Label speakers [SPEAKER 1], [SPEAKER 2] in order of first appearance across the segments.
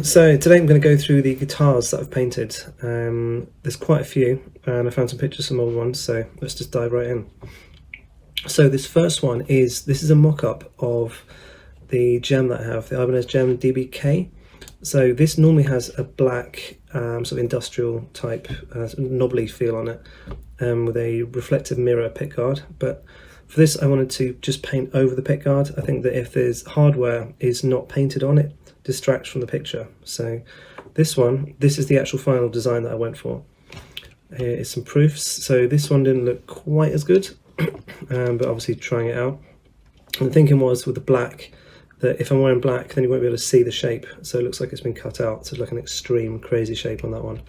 [SPEAKER 1] So today I'm going to go through the guitars that I've painted. There's quite a few, and I found some pictures of some old ones, so let's just dive right in. So this first one this is a mock-up of the gem that I have, the Ibanez Gem DBK. So this normally has a black sort of industrial type knobbly feel on it, with a reflective mirror pickguard, but for this I wanted to just paint over the pickguard. I think that if there's hardware is not painted on it, distracts from the picture. So this is the actual final design that I went for. Here is some proofs. So this one didn't look quite as good, but obviously trying it out. And the thinking was with the black, that if I'm wearing black then you won't be able to see the shape, so it looks like it's been cut out, so it's like an extreme crazy shape on that one.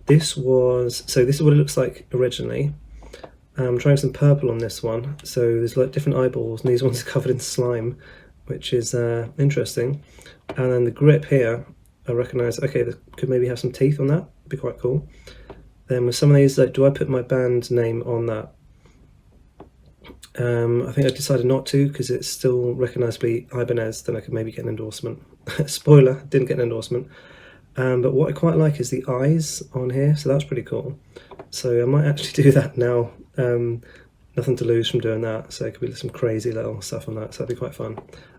[SPEAKER 1] This is what it looks like originally. I'm trying some purple on this one, so there's like different eyeballs, and these ones are covered in slime, which is interesting. And then the grip here, I recognise, okay, there could maybe have some teeth on that, be quite cool. Then with some of these, like, do I put my band name on that? I think I decided not to, because it's still recognisably Ibanez, then I could maybe get an endorsement. Spoiler, didn't get an endorsement. But what I quite like is the eyes on here, so that's pretty cool. So I might actually do that now. Nothing to lose from doing that, so it could be some crazy little stuff on that, so that'd be quite fun.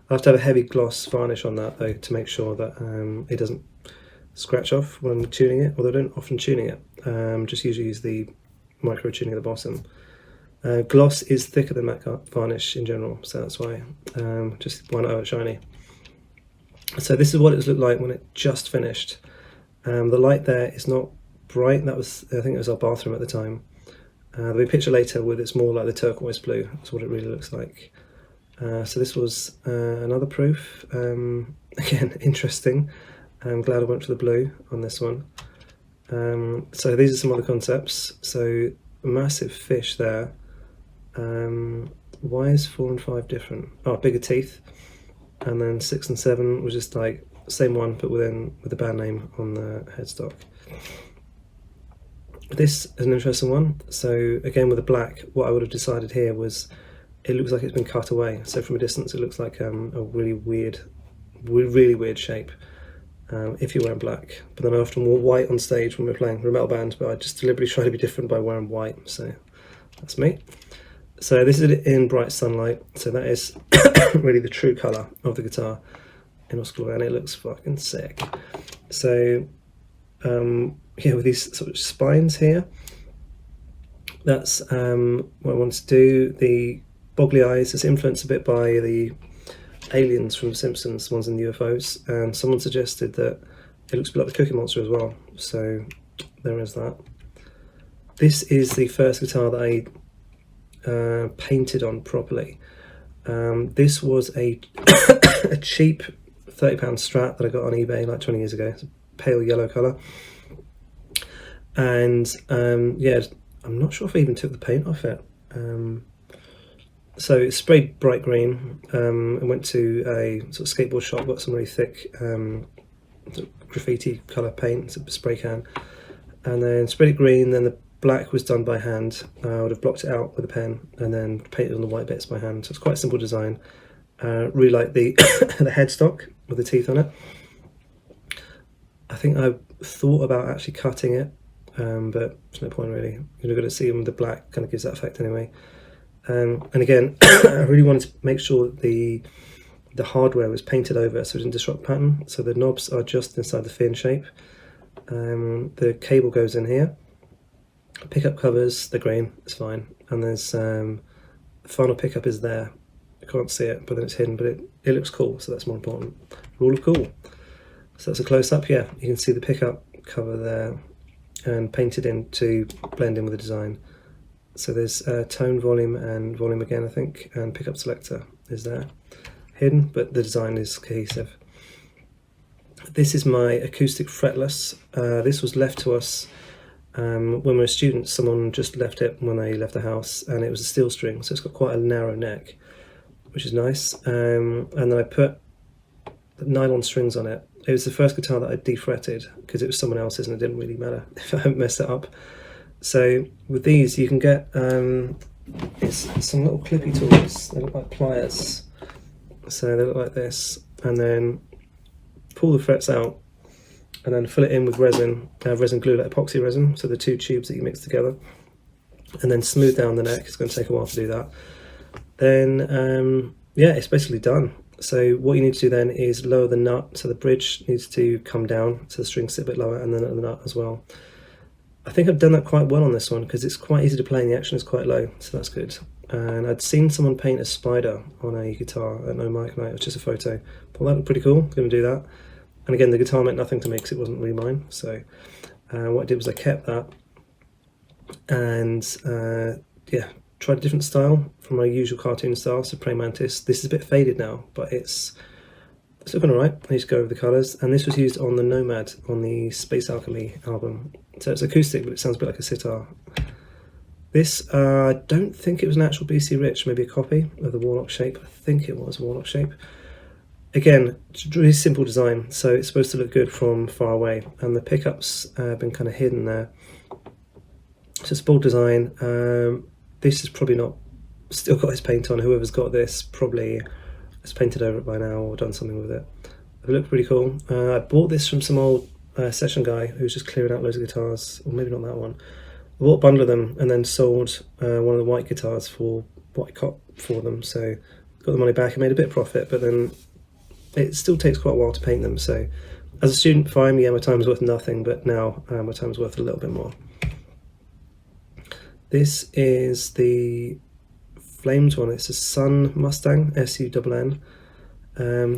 [SPEAKER 1] I'll have to have a heavy gloss varnish on that though, to make sure that it doesn't scratch off when I'm tuning it, although I don't often tuning it, just usually use the micro tuning at the bottom. Gloss is thicker than matte varnish in general, so that's why, just why not have it shiny. So this is what it looked like when it just finished. The light there is not bright, I think it was our bathroom at the time. There'll be a picture later with it's more like the turquoise blue, that's what it really looks like. So this was another proof, again interesting. I'm glad I went for the blue on this one. So these are some other concepts. So massive fish there. Why is 4 and 5 different? Oh, bigger teeth. And then 6 and 7 was just like same one, but with the band name on the headstock. This is an interesting one. So again with the black, what I would have decided here was it looks like it's been cut away. So from a distance it looks like a really weird shape if you're wearing black. But then I often wore white on stage when we're playing for a metal band, but I just deliberately try to be different by wearing white, so that's me. So this is in bright sunlight, so that is really the true colour of the guitar in its glory, and it looks fucking sick. So yeah, with these sort of spines here, that's what I want to do. The boggly eyes is influenced a bit by the aliens from The Simpsons, the ones in the UFOs, and someone suggested that it looks a bit like the Cookie Monster as well, so there is that. This is the first guitar that I painted on properly. This was a a cheap £30 Strat that I got on eBay like 20 years ago. It's a pale yellow colour, and yeah, I'm not sure if I even took the paint off it. So it's sprayed bright green. I went to a sort of skateboard shop, got some really thick sort of graffiti colour paint, it's a spray can, and then sprayed it green. Then the black was done by hand. I would have blocked it out with a pen and then painted on the white bits by hand. So it's quite a simple design. Really like the the headstock with the teeth on it. I think I thought about actually cutting it, but there's no point really. You're going to see them with the black, kind of gives that effect anyway. And again, I really wanted to make sure that the hardware was painted over so it didn't disrupt the pattern. So the knobs are just inside the fin shape. The cable goes in here. Pickup covers, they're green, it's fine. And there's the final pickup is there. I can't see it, but then it's hidden, but it looks cool, so that's more important. Rule of cool. So that's a close-up, yeah. You can see the pickup cover there and painted in to blend in with the design. So there's tone, volume, and volume again, I think, and pickup selector is there. Hidden, but the design is cohesive. This is my acoustic fretless. This was left to us when we were students. Someone just left it when they left the house, and it was a steel string, so it's got quite a narrow neck, which is nice. And then I put nylon strings on it. It was the first guitar that I defretted because it was someone else's and it didn't really matter if I hadn't messed it up. So with these you can get it's some little clippy tools. They look like pliers, so they look like this, and then pull the frets out, and then fill it in with resin glue, like epoxy resin, so the two tubes that you mix together, and then smooth down the neck. It's going to take a while to do that. Then yeah, it's basically done. So what you need to do then is lower the nut, so the bridge needs to come down, so the strings sit a bit lower, and then the nut as well. I think I've done that quite well on this one because it's quite easy to play and the action is quite low, so that's good. And I'd seen someone paint a spider on a guitar at No Mic Night. It was just a photo. Thought that looked pretty cool. Going to do that. And again, the guitar meant nothing to me because it wasn't really mine. So what I did was I kept that and yeah, tried a different style from my usual cartoon style. So Praying Mantis. This is a bit faded now, but it's looking alright. I need to go over the colours. And this was used on the Nomad on the Space Alchemy album. So it's acoustic, but it sounds a bit like a sitar. This, I don't think it was an actual BC Rich, maybe a copy of the Warlock shape. I think it was a Warlock shape. Again, it's a really simple design, so it's supposed to look good from far away, and the pickups have been kind of hidden there. So it's a bold design. This is probably not still got his paint on. Whoever's got this probably has painted over it by now or done something with it. It looked pretty cool. I bought this from some old session guy who was just clearing out loads of guitars, or maybe not that one. I bought a bundle of them and then sold one of the white guitars for what I got for them. So got the money back and made a bit of profit, but then it still takes quite a while to paint them. So as a student, fine, yeah, my time's worth nothing, but now my time's worth a little bit more. This is the Flames one. It's a Sun Mustang, SUNN.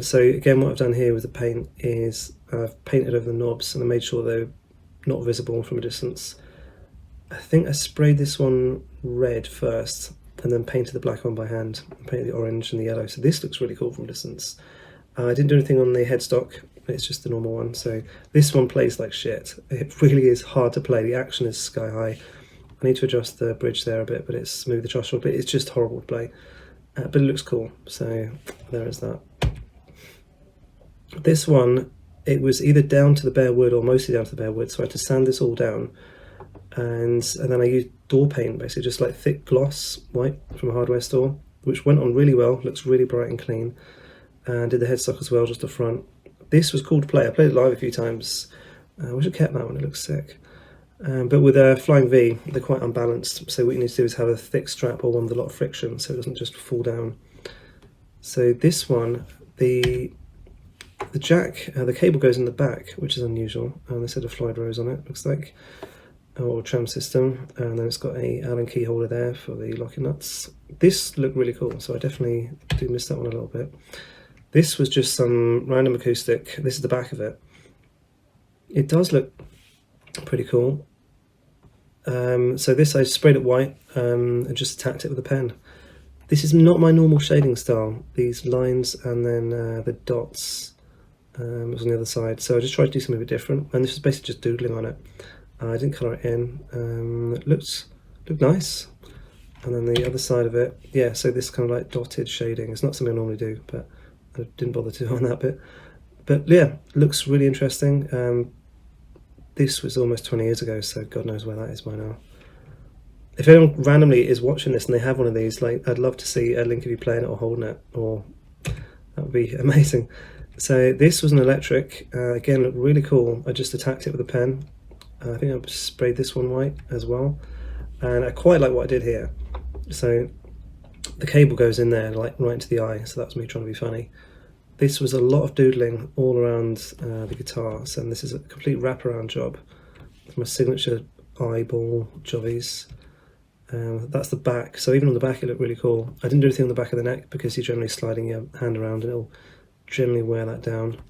[SPEAKER 1] So again, what I've done here with the paint is I've painted over the knobs and I made sure they're not visible from a distance. I think I sprayed this one red first and then painted the black one by hand. Painted the orange and the yellow. So this looks really cool from a distance. I didn't do anything on the headstock. It's just the normal one. So this one plays like shit. It really is hard to play. The action is sky high. I need to adjust the bridge there a bit, but it's smooth the threshold, but it's just horrible to play. But it looks cool. So there is that. This one, it was either down to the bare wood or mostly down to the bare wood. So I had to sand this all down. And then I used door paint, basically just like thick gloss white from a hardware store, which went on really well, looks really bright and clean, and did the headstock as well, just the front. This was cool to play. I played it live a few times. I wish I kept that one, it looks sick. But with a Flying V, they're quite unbalanced, so what you need to do is have a thick strap or one with a lot of friction so it doesn't just fall down. So this one, the jack, the cable goes in the back, which is unusual, and this had a Floyd Rose on it, looks like. Or tram system, and then it's got a Allen key holder there for the locking nuts. This looked really cool, so I definitely do miss that one a little bit. This was just some random acoustic. This is the back of it. It does look pretty cool. So this I sprayed it white and just attacked it with a pen. This is not my normal shading style. These lines and then the dots was on the other side. So I just tried to do something a bit different, and this was basically just doodling on it. I didn't colour it in. It looked nice. And then the other side of it, yeah, so this kind of like dotted shading. It's not something I normally do, but I didn't bother to on that bit. But yeah, looks really interesting. This was almost 20 years ago, so God knows where that is by now. If anyone randomly is watching this and they have one of these, like, I'd love to see a link of you playing it or holding it, or that would be amazing. So this was an electric. Again, looked really cool. I just attacked it with a pen. I think I sprayed this one white as well, and I quite like what I did here. So the cable goes in there like right into the eye, so that's me trying to be funny. This was a lot of doodling all around the guitars, and this is a complete wraparound job. It's my signature eyeball jobbies. That's the back, so even on the back it looked really cool. I didn't do anything on the back of the neck because you're generally sliding your hand around and it'll generally wear that down.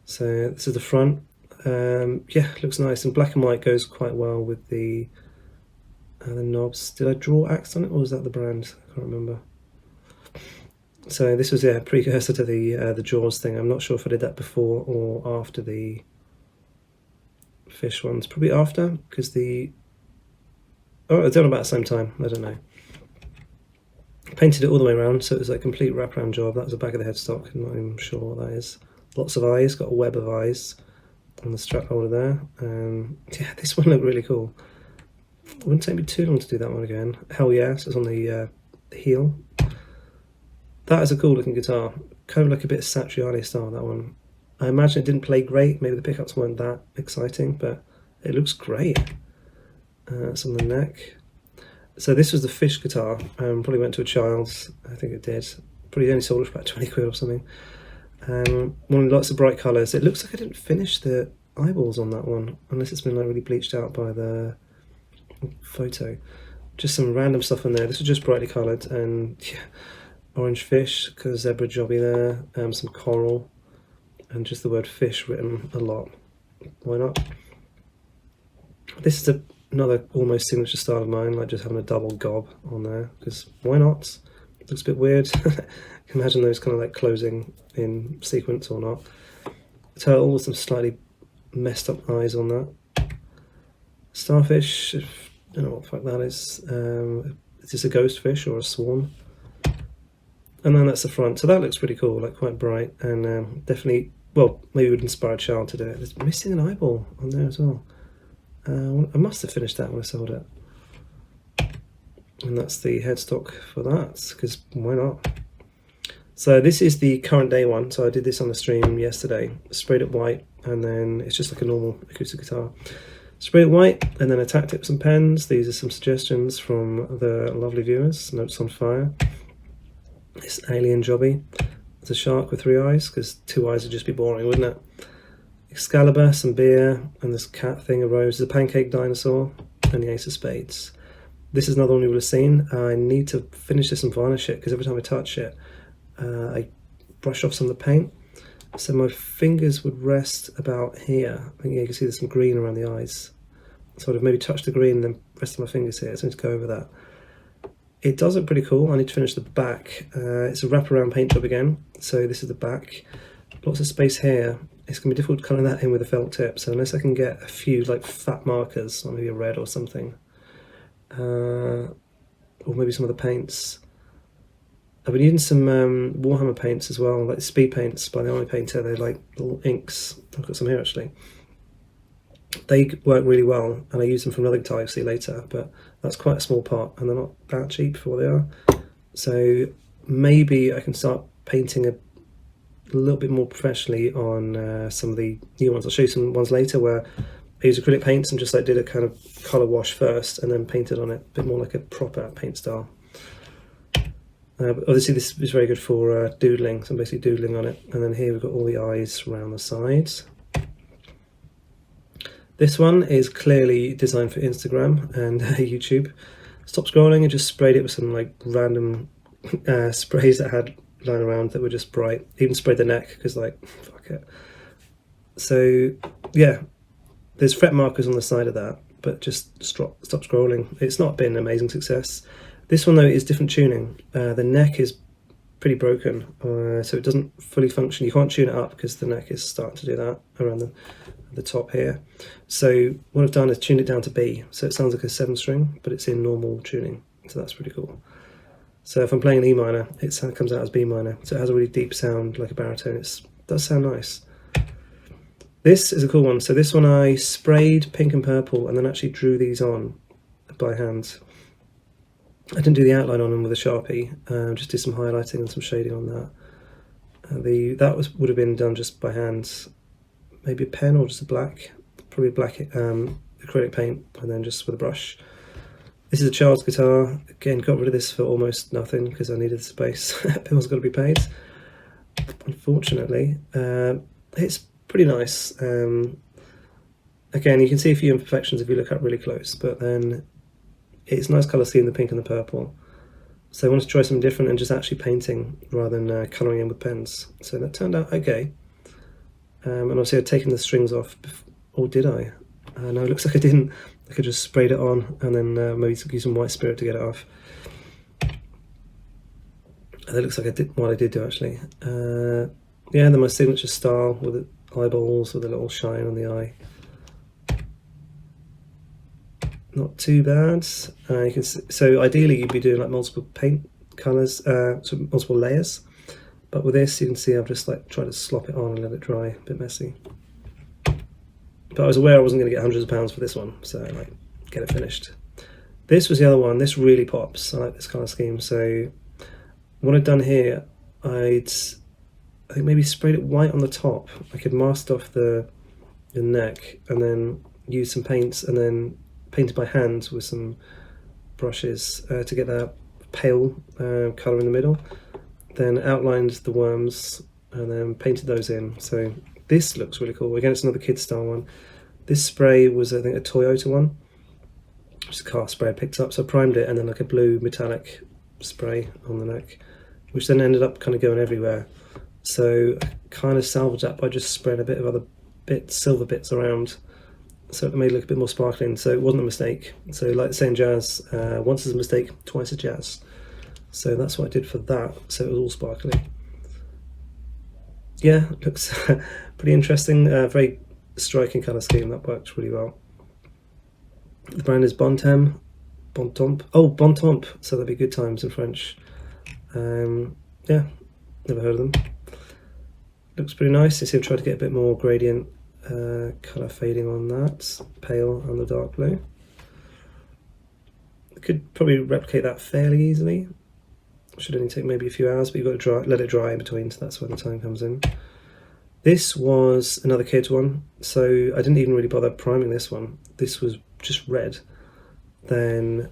[SPEAKER 1] So this is the front. Yeah, looks nice, and black and white goes quite well with the knobs. Did I draw Axe on it, or was that the brand? I can't remember. So this was, yeah, a precursor to the Jaws thing. I'm not sure if I did that before or after the fish ones. Probably after, because oh, I've done about the same time. I don't know. Painted it all the way around, so it was like a complete wraparound job. That was the back of the headstock. I'm not even sure what that is. Lots of eyes, got a web of eyes on the strap holder there. Yeah, this one looked really cool. It wouldn't take me too long to do that one again. Hell yeah, so it's on the heel. That is a cool looking guitar. Kind of like a bit Satriani style, that one. I imagine it didn't play great. Maybe the pickups weren't that exciting, but it looks great. It's on the neck. So this was the Fish guitar. Probably went to a child's. I think it did. Probably only sold it for about 20 quid or something. One with lots of bright colours. It looks like I didn't finish the eyeballs on that one, unless it's been like really bleached out by the photo. Just some random stuff on there. This was just brightly coloured, and yeah, orange fish, because zebra jobby there, some coral, and just the word fish written a lot. Why not? This is another almost signature style of mine, like just having a double gob on there, because why not? It looks a bit weird. Imagine those kind of like closing in sequence or not. Turtle with some slightly messed up eyes on that. Starfish, I don't know what the fuck that is. Is this a ghost fish or a swan? And then that's the front. So that looks pretty cool, like quite bright, and definitely, well, maybe would inspire a child to do it. There's missing an eyeball on there as well. I must have finished that when I sold it. And that's the headstock for that, because why not? So this is the current day one. So I did this on the stream yesterday. Sprayed it white, and then it's just like a normal acoustic guitar. Sprayed it white, and then attacked it with some pens. These are some suggestions from the lovely viewers. Notes on Fire. This alien jobby. It's a shark with 3 eyes, because 2 eyes would just be boring, wouldn't it? Excalibur, some beer, and this cat thing, a rose, the pancake dinosaur, and the ace of spades. This is another one you would have seen. I need to finish this and varnish it, because every time I touch it, I brush off some of the paint. So my fingers would rest about here. I think you can see there's some green around the eyes. Sort of maybe touch the green and then rest of my fingers here. So I need to go over that. It does look pretty cool. I need to finish the back. It's a wraparound paint job again. So this is the back. Lots of space here. It's going to be difficult coloring that in with a felt tip. So unless I can get a few like fat markers, or maybe a red or something, or maybe some of the paints. I've been using some Warhammer paints as well, like speed paints by the Army Painter. They're like little inks. I've got some here actually. They work really well, and I use them from another guitar you'll see later, but that's quite a small part, and they're not that cheap for what they are. So maybe I can start painting a little bit more professionally on some of the new ones. I'll show you some ones later where I use acrylic paints and just like did a kind of colour wash first and then painted on it, a bit more like a proper paint style. But obviously this is very good for doodling, so I'm basically doodling on it. And then here we've got all the eyes around the sides. This one is clearly designed for Instagram and YouTube. Stop scrolling and just sprayed it with some like random sprays that I had lying around that were just bright. Even sprayed the neck because like, fuck it. So yeah, there's fret markers on the side of that, but just stop scrolling. It's not been an amazing success. This one though is different tuning. The neck is pretty broken, so it doesn't fully function. You can't tune it up because the neck is starting to do that around the top here. So what I've done is tuned it down to B, so it sounds like a 7-string, but it's in normal tuning. So that's pretty cool. So if I'm playing an E minor, it comes out as B minor. So it has a really deep sound like a baritone. It does sound nice. This is a cool one. So this one I sprayed pink and purple and then actually drew these on by hand. I didn't do the outline on them with a Sharpie, just did some highlighting and some shading on that. Would have been done just by hand, maybe a pen or just a black, probably black acrylic paint, and then just with a brush. This is a child's guitar. Again, got rid of this for almost nothing because I needed the space. Bills got to be paid. Unfortunately, it's pretty nice. Again, you can see a few imperfections if you look up really close, but then it's a nice colour scheme, the pink and the purple. So I wanted to try something different and just actually painting rather than colouring in with pens. So that turned out okay. And obviously I'd taken the strings off, or did I? No, it looks like I didn't. I could just sprayed it on and then maybe use some white spirit to get it off. And it looks like I did what I did do actually. Yeah, and then my signature style with the eyeballs with a little shine on the eye. Not too bad. You can see, so ideally you'd be doing like multiple paint colours, so multiple layers. But with this, you can see I've just like tried to slop it on and let it dry. A bit messy. But I was aware I wasn't going to get hundreds of pounds for this one, so like get it finished. This was the other one. This really pops. I like this colour scheme. So what I've done here, I'd I think maybe sprayed it white on the top. I could masked off the neck and then used some paints and then painted by hand with some brushes to get that pale colour in the middle. Then outlined the worms and then painted those in. So this looks really cool. Again, it's another kid style one. This spray was, I think, a Toyota one, which is a car spray I picked up. So I primed it and then like a blue metallic spray on the neck, which then ended up kind of going everywhere. So I kind of salvaged that by just spraying a bit of other silver bits around, so it made it look a bit more sparkling. So it wasn't a mistake. So like the saying jazz, once is a mistake, twice a jazz. So that's what I did for that. So it was all sparkly. Yeah, looks pretty interesting. Very striking colour scheme. That works really well. The brand is Bontemps. Oh, Bontemps. So that'd be good times in French. Yeah, never heard of them. Looks pretty nice. You see, I've tried to get a bit more gradient colour fading on that. Pale on the dark blue. I could probably replicate that fairly easily. Should only take maybe a few hours, but you've got to let it dry in between, so that's when the time comes in. This was another kid's one, so I didn't even really bother priming this one. This was just red. Then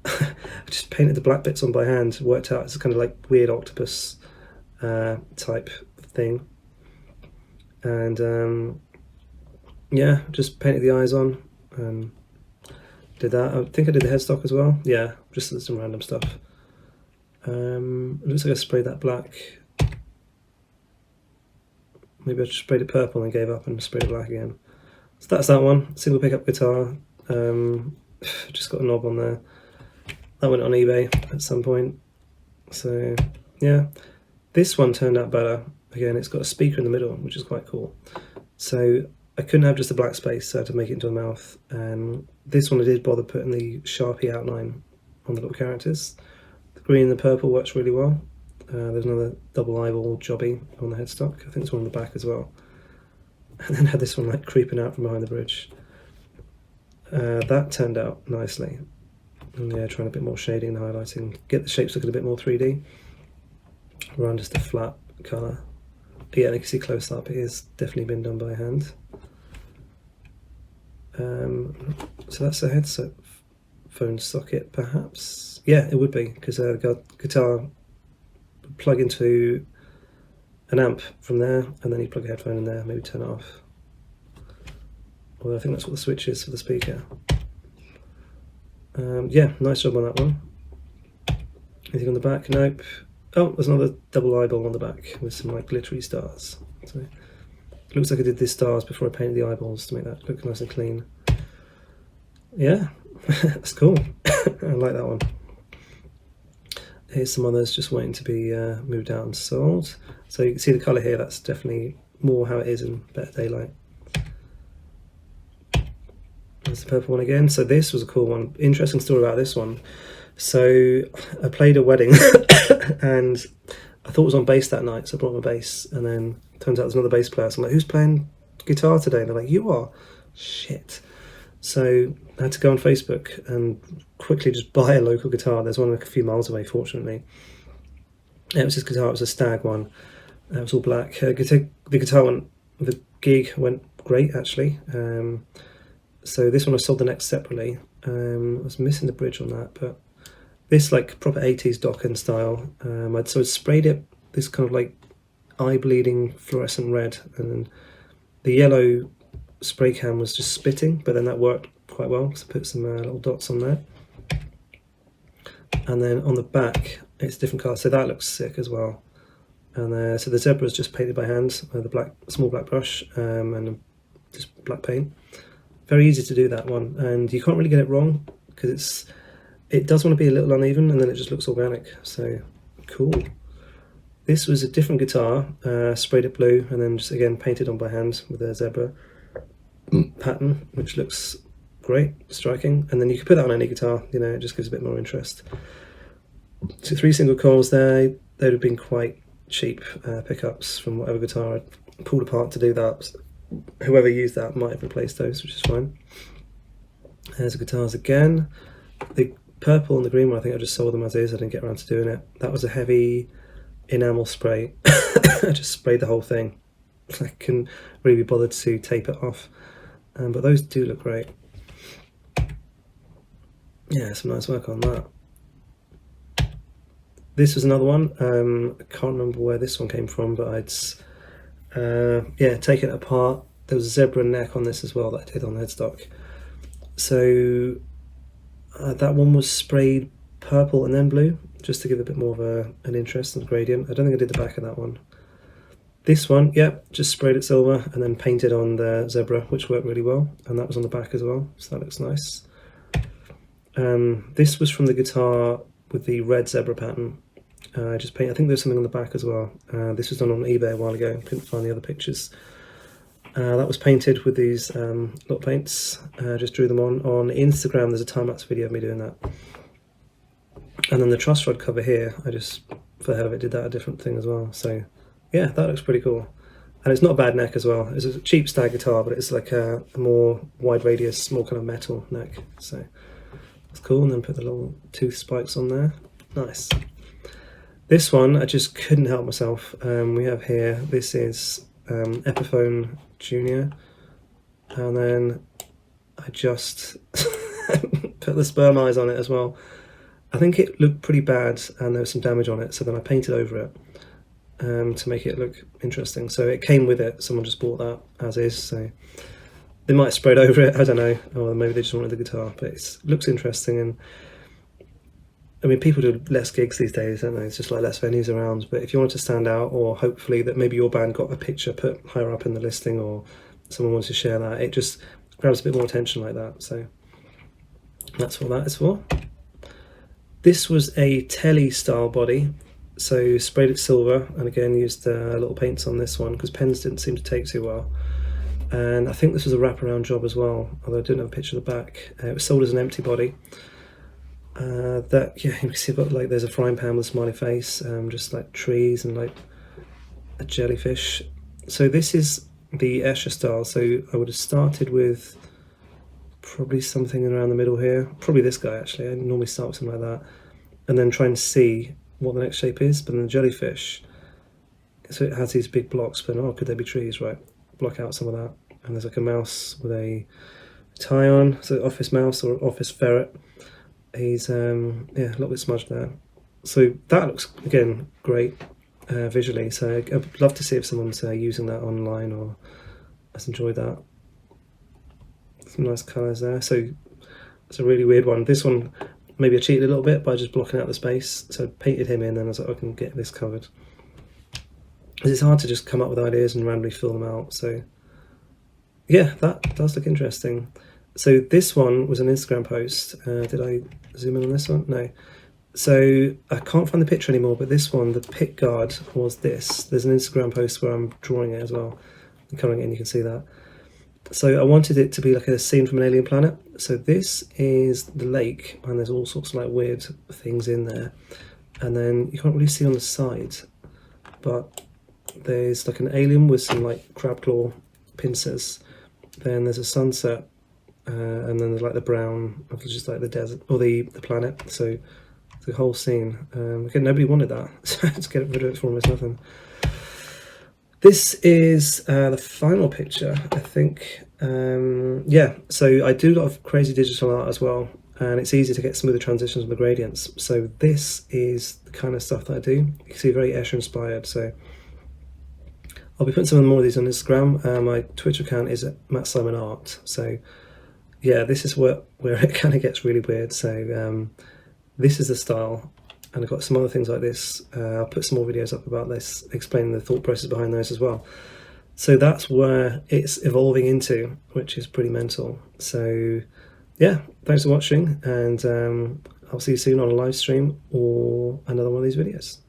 [SPEAKER 1] I just painted the black bits on by hand, worked out it's kind of like weird octopus type thing. And yeah, just painted the eyes on and did that. I think I did the headstock as well. Yeah, just some random stuff. It looks like I sprayed that black. Maybe I just sprayed it purple and gave up and sprayed it black again. So that's that one. Single pickup guitar. Just got a knob on there. That went on eBay at some point. So yeah, this one turned out better. Again, it's got a speaker in the middle, which is quite cool. So I couldn't have just a black space, so I had to make it into a mouth. And this one I did bother putting the Sharpie outline on the little characters. The green and the purple works really well. There's another double eyeball jobby on the headstock. I think there's one on the back as well. And then had this one like creeping out from behind the bridge. That turned out nicely. And yeah, trying a bit more shading and highlighting. Get the shapes looking a bit more 3D. Around just a flat colour. But yeah, you can see close up, it has definitely been done by hand. So that's a headset phone socket, perhaps. Yeah, it would be, because the guitar would plug into an amp from there, and then you plug a headphone in there, maybe turn it off. Well, I think that's what the switch is for the speaker. Yeah, nice job on that one. Anything on the back? Nope. Oh, there's another double eyeball on the back with some like glittery stars. So it looks like I did the stars before I painted the eyeballs to make that look nice and clean. Yeah, that's cool. I like that one. Here's some others just waiting to be moved out and sold. So you can see the colour here, that's definitely more how it is in better daylight. There's the purple one again. So this was a cool one. Interesting story about this one. So I played a wedding and I thought it was on bass that night, so I brought my bass, and then turns out there's another bass player. So I'm like, who's playing guitar today? And they're like, you are. Shit. So I had to go on Facebook and quickly just buy a local guitar. There's one like a few miles away, fortunately. It was this guitar, it was a Stag one. It was all black. The guitar one, the gig went great actually. So this one I sold the neck separately. I was missing the bridge on that, but this like proper 80s Dokken style. So I sprayed it this kind of like eye bleeding fluorescent red, and the yellow spray can was just spitting, but then that worked quite well because I put some little dots on there. And then on the back it's different colour, so that looks sick as well. And so the zebra is just painted by hand with a small black brush and just black paint. Very easy to do that one, and you can't really get it wrong because it does want to be a little uneven, and then it just looks organic. So cool. This was a different guitar, sprayed it blue, and then just again painted on by hand with a zebra pattern, which looks great, striking. And then you could put that on any guitar, you know, it just gives a bit more interest. So 3 single coils there. They would have been quite cheap pickups from whatever guitar I pulled apart to do that. Whoever used that might have replaced those, which is fine. There's the guitars again. The purple and the green one, I think I just sold them as is. I didn't get around to doing it. That was a heavy enamel spray. I just sprayed the whole thing. I couldn't really be bothered to tape it off, but those do look great. Yeah, some nice work on that. This was another one. I can't remember where this one came from, but I'd taken it apart. There was a zebra neck on this as well that I did on headstock. So that one was sprayed purple and then blue, just to give a bit more of an interest and gradient. I don't think I did the back of that one. This one, just sprayed it silver and then painted on the zebra, which worked really well, and that was on the back as well, so that looks nice. This was from the guitar with the red zebra pattern. I think there's something on the back as well. This was done on eBay a while ago, couldn't find the other pictures. That was painted with these lot paints. Just drew them on Instagram. There's a time-lapse video of me doing that. And then the truss rod cover here, I just, for the hell of it, did that a different thing as well. So yeah, that looks pretty cool. And it's not a bad neck as well. It's a cheap Stag guitar, but it's like a more wide radius, more kind of metal neck. So that's cool. And then put the little tooth spikes on there. Nice. This one, I just couldn't help myself. We have here, this is Epiphone Junior. And then I just put the sperm eyes on it as well. I think it looked pretty bad and there was some damage on it, so then I painted over it to make it look interesting. So it came with it, someone just bought that as is, so they might have sprayed over it, I don't know, or maybe they just wanted the guitar, but it looks interesting. And I mean, people do less gigs these days, don't they? It's just like less venues around, but if you want to stand out, or hopefully that maybe your band got a picture put higher up in the listing, or someone wants to share that, it just grabs a bit more attention like that, so that's what that is for. This was a Telly style body, so sprayed it silver, and again used little paints on this one because pens didn't seem to take too well. And I think this was a wraparound job as well, although I didn't have a picture of the back. It was sold as an empty body. You can see like there's a frying pan with a smiley face, just like trees and like a jellyfish. So this is the Escher style, so I would have started with probably something around the middle here, probably this guy actually. I normally start with something like that and then try and see what the next shape is. But then the jellyfish, so it has these big blocks, but could they be trees, right? Block out some of that. And there's like a mouse with a tie on, so office mouse or office ferret. He's a little bit smudged there. So that looks again great visually, so I'd love to see if someone's using that online or has enjoyed that. Some nice colours there. So it's a really weird one. This one, maybe I cheated a little bit by just blocking out the space. So I painted him in and I was like, I can get this covered. Because it's hard to just come up with ideas and randomly fill them out. So yeah, that does look interesting. So this one was an Instagram post. Did I zoom in on this one? No. So I can't find the picture anymore, but this one, the pick guard was this. There's an Instagram post where I'm drawing it as well. I'm coloring it in, you can see that. So I wanted it to be like a scene from an alien planet. So this is the lake, and there's all sorts of like weird things in there. And then you can't really see on the side, but there's like an alien with some like crab claw pincers. Then there's a sunset, and then there's like the brown, just like the desert or the planet. So the whole scene. Again, nobody wanted that, so let's get rid of it for almost nothing. This is the final picture, I think. So I do a lot of crazy digital art as well, and it's easy to get smoother transitions with the gradients. So this is the kind of stuff that I do. You can see very Escher inspired. So I'll be putting some more of these on Instagram. My Twitter account is Matt Simon Art. So yeah, this is where it kind of gets really weird. So this is the style. And I've got some other things like this. I'll put some more videos up about this, explaining the thought process behind those as well. So that's where it's evolving into, which is pretty mental. So yeah, thanks for watching, and I'll see you soon on a live stream or another one of these videos.